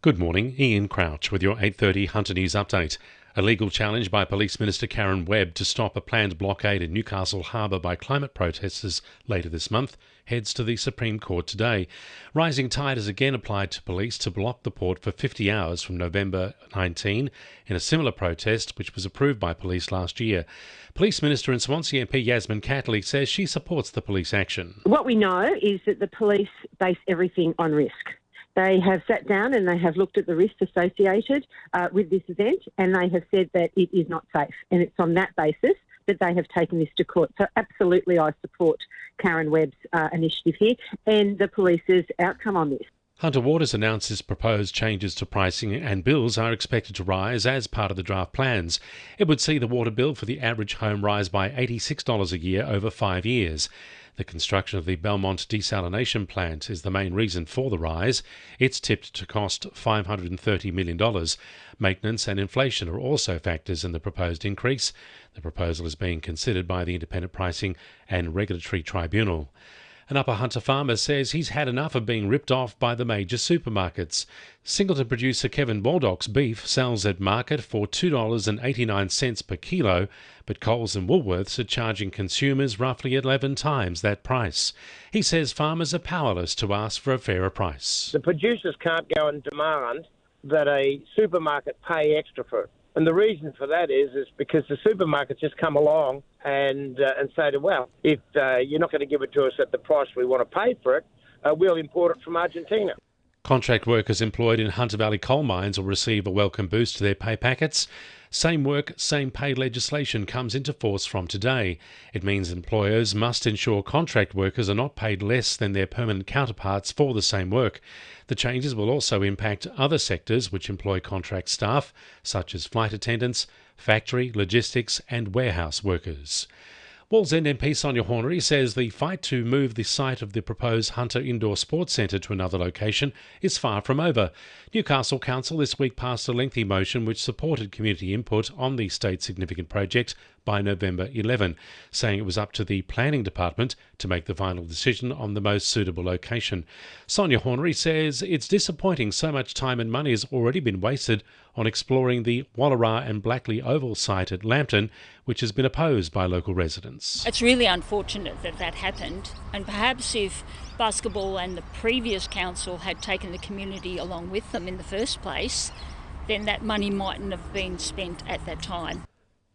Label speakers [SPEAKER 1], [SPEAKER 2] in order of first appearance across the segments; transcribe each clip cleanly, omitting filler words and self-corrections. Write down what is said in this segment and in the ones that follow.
[SPEAKER 1] Good morning, Ian Crouch with your 8:30 Hunter News Update. A legal challenge by Police Minister Karen Webb to stop a planned blockade in Newcastle Harbour by climate protesters later this month heads to the Supreme Court today. Rising tide has again applied to police to block the port for 50 hours from November 19 in a similar protest which was approved by police last year. Police Minister and Swansea MP Yasmin Catley says she supports the police action.
[SPEAKER 2] What we know is that the police base everything on risk. They have sat down and they have looked at the risks associated with this event, and they have said that it is not safe. And it's on that basis that they have taken this to court. So absolutely I support Karen Webb's initiative here and the police's outcome on this.
[SPEAKER 1] Hunter Waters announces proposed changes to pricing and bills are expected to rise as part of the draft plans. It would see the water bill for the average home rise by $86 a year over 5 years. The construction of the Belmont desalination plant is the main reason for the rise. It's tipped to cost $530 million. Maintenance and inflation are also factors in the proposed increase. The proposal is being considered by the Independent Pricing and Regulatory Tribunal. An Upper Hunter farmer says he's had enough of being ripped off by the major supermarkets. Singleton producer Kevin Baldock's beef sells at market for $2.89 per kilo, but Coles and Woolworths are charging consumers roughly 11 times that price. He says farmers are powerless to ask for a fairer price.
[SPEAKER 3] The producers can't go and demand that a supermarket pay extra for it. And the reason for that is because the supermarkets just come along and say to, well, if you're not going to give it to us at the price we want to pay for it, we'll import it from Argentina.
[SPEAKER 1] Contract workers employed in Hunter Valley coal mines will receive a welcome boost to their pay packets. Same work, same pay legislation comes into force from today. It means employers must ensure contract workers are not paid less than their permanent counterparts for the same work. The changes will also impact other sectors which employ contract staff, such as flight attendants, factory, logistics and warehouse workers. Wallsend MP Sonia Hornery says the fight to move the site of the proposed Hunter Indoor Sports Centre to another location is far from over. Newcastle Council this week passed a lengthy motion which supported community input on the state significant project by November 11, saying it was up to the planning department to make the final decision on the most suitable location. Sonia Hornery says it's disappointing so much time and money has already been wasted on exploring the Wallara and Blackley Oval site at Lambton, which has been opposed by local residents.
[SPEAKER 4] It's really unfortunate that that happened, and perhaps if basketball and the previous council had taken the community along with them in the first place, then that money mightn't have been spent at that time.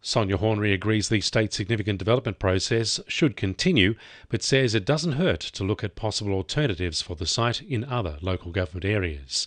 [SPEAKER 1] Sonia Hornery agrees the state significant development process should continue, but says it doesn't hurt to look at possible alternatives for the site in other local government areas.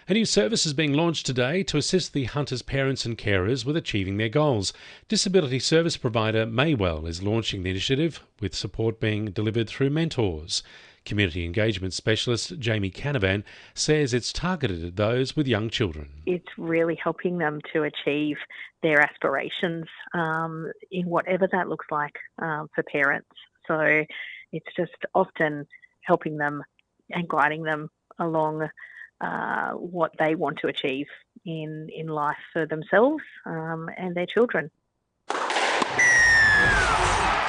[SPEAKER 1] A new service is being launched today to assist the Hunters' parents and carers with achieving their goals. Disability service provider Maywell is launching the initiative, with support being delivered through mentors. Community engagement specialist Jamie Canavan says it's targeted at those with young children.
[SPEAKER 5] It's really helping them to achieve their aspirations in whatever that looks like for parents. So it's just often helping them and guiding them along what they want to achieve in life for themselves and their children.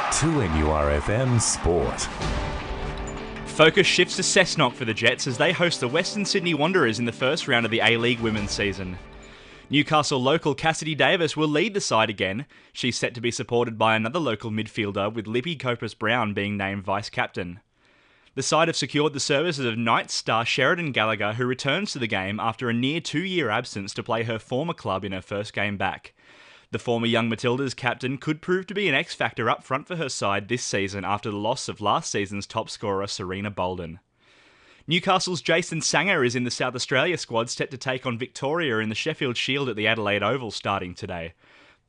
[SPEAKER 6] 2NURFM Sport.
[SPEAKER 7] Focus shifts to Cessnock for the Jets as they host the Western Sydney Wanderers in the first round of the A-League women's season. Newcastle local Cassidy Davis will lead the side again. She's set to be supported by another local midfielder, with Lippy Copus-Brown being named vice-captain. The side have secured the services of Knights star Sheridan Gallagher, who returns to the game after a near 2-year absence to play her former club in her first game back. The former Young Matildas captain could prove to be an X-factor up front for her side this season after the loss of last season's top scorer Serena Bolden. Newcastle's Jason Sanger is in the South Australia squad set to take on Victoria in the Sheffield Shield at the Adelaide Oval starting today.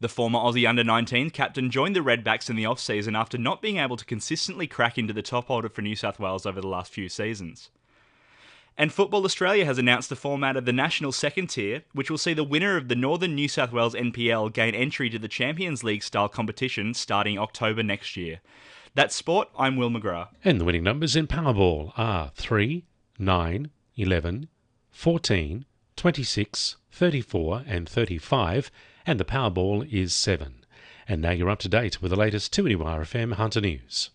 [SPEAKER 7] The former Aussie under-19 captain joined the Redbacks in the off-season after not being able to consistently crack into the top order for New South Wales over the last few seasons. And Football Australia has announced the format of the National Second Tier, which will see the winner of the Northern New South Wales NPL gain entry to the Champions League-style competition starting October next year. That's sport, I'm Will McGrath.
[SPEAKER 1] And the winning numbers in Powerball are 3, 9, 11, 14, 26, 34 and 35, and the Powerball is 7. And now you're up to date with the latest 2NURFM Hunter News.